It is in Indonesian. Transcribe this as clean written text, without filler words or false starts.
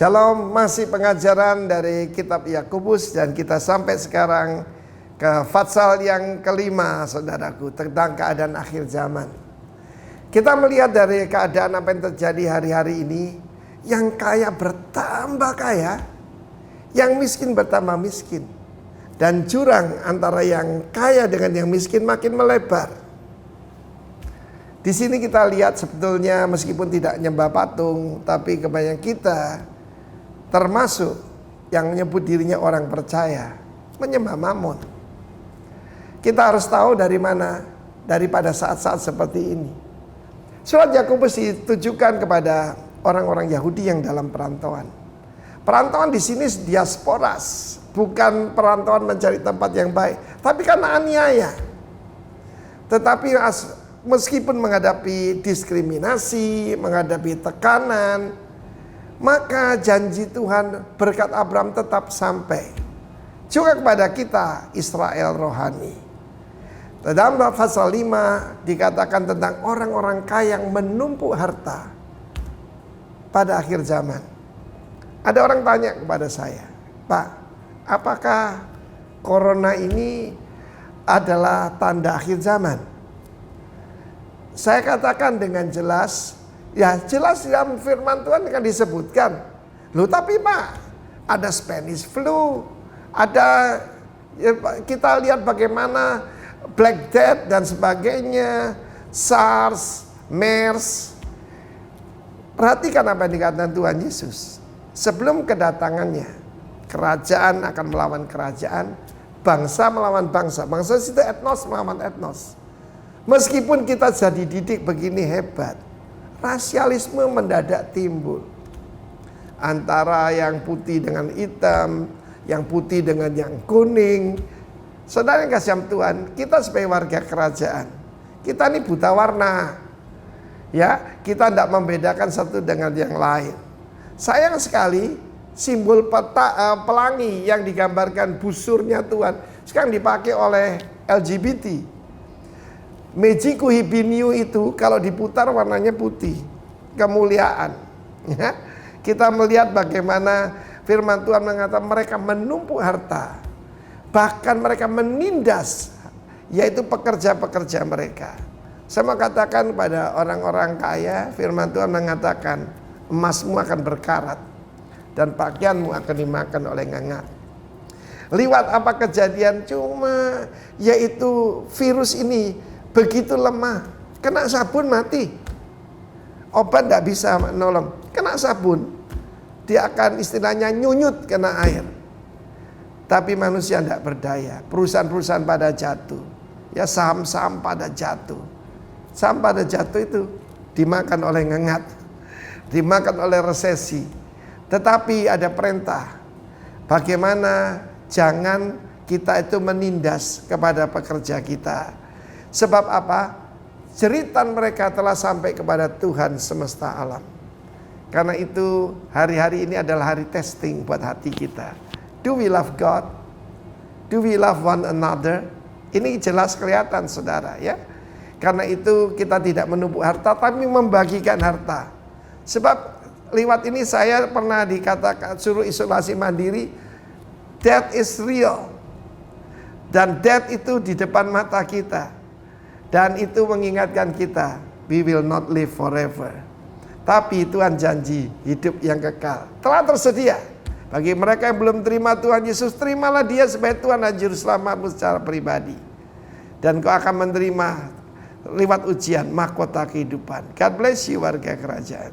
Shalom, masih pengajaran dari kitab Yakobus dan kita sampai sekarang ke pasal yang kelima, saudaraku, tentang keadaan akhir zaman. Kita melihat dari keadaan apa yang terjadi hari-hari ini, yang kaya bertambah kaya, yang miskin bertambah miskin, dan jurang antara yang kaya dengan yang miskin makin melebar. Di sini kita lihat sebetulnya meskipun tidak nyembah patung, tapi kebanyakan kita termasuk yang menyebut dirinya orang percaya menyembah Mammon. Kita harus tahu dari mana, daripada saat-saat seperti ini. Surat Yakobus ditujukan kepada orang-orang Yahudi yang dalam perantauan. Perantauan di sini diasporas, bukan perantauan mencari tempat yang baik, tapi karena aniaya. Tetapi meskipun menghadapi diskriminasi, menghadapi tekanan, maka janji Tuhan berkat Abraham tetap sampai juga kepada kita, Israel rohani. Dalam pasal 5 dikatakan tentang orang-orang kaya yang menumpuk harta pada akhir zaman. Ada orang tanya kepada saya, Pak, apakah corona ini adalah tanda akhir zaman? Saya katakan dengan jelas, ya jelas dalam firman Tuhan akan disebutkan. Loh tapi Pak, ada Spanish flu, ada ya, kita lihat bagaimana Black Death dan sebagainya, SARS, MERS. Perhatikan apa yang dikatakan Tuhan Yesus. Sebelum kedatangannya, kerajaan akan melawan kerajaan, bangsa melawan bangsa. Bangsa itu etnos melawan etnos. Meskipun kita jadi didik begini hebat, rasialisme mendadak timbul. Antara yang putih dengan hitam, yang putih dengan yang kuning. Saudara yang kasih Tuhan, kita sebagai warga kerajaan, kita ini buta warna. Ya, kita tidak membedakan satu dengan yang lain. Sayang sekali, simbol pelangi yang digambarkan busurnya Tuhan sekarang dipakai oleh LGBT. Mejiku Hibiniu itu kalau diputar warnanya putih, kemuliaan. Ya, kita melihat bagaimana firman Tuhan mengatakan mereka menumpuk harta, bahkan mereka menindas, yaitu pekerja-pekerja mereka. Saya mau katakan pada orang-orang kaya, firman Tuhan mengatakan emasmu akan berkarat dan pakaianmu akan dimakan oleh ngangak. Liwat apa kejadian? Cuma yaitu virus ini begitu lemah, kena sabun mati. Obat tidak bisa menolong, kena sabun dia akan istilahnya nyunyut kena air. Tapi manusia tidak berdaya. Perusahaan-perusahaan pada jatuh, ya saham-saham pada jatuh. Saham pada jatuh itu dimakan oleh ngengat, dimakan oleh resesi. Tetapi ada perintah, bagaimana jangan kita itu menindas kepada pekerja kita. Sebab apa? Jeritan mereka telah sampai kepada Tuhan semesta alam. Karena itu hari-hari ini adalah hari testing buat hati kita. Do we love God? Do we love one another? Ini jelas kelihatan saudara ya. Karena itu kita tidak menumpuk harta tapi membagikan harta. Sebab lewat ini saya pernah dikatakan suruh isolasi mandiri. Death is real. Dan death itu di depan mata kita. Dan itu mengingatkan kita, we will not live forever. Tapi Tuhan janji hidup yang kekal telah tersedia. Bagi mereka yang belum terima Tuhan Yesus, terimalah dia sebagai Tuhan dan Juru Selamatmu secara pribadi. Dan kau akan menerima lewat ujian mahkota kehidupan. God bless you warga kerajaan.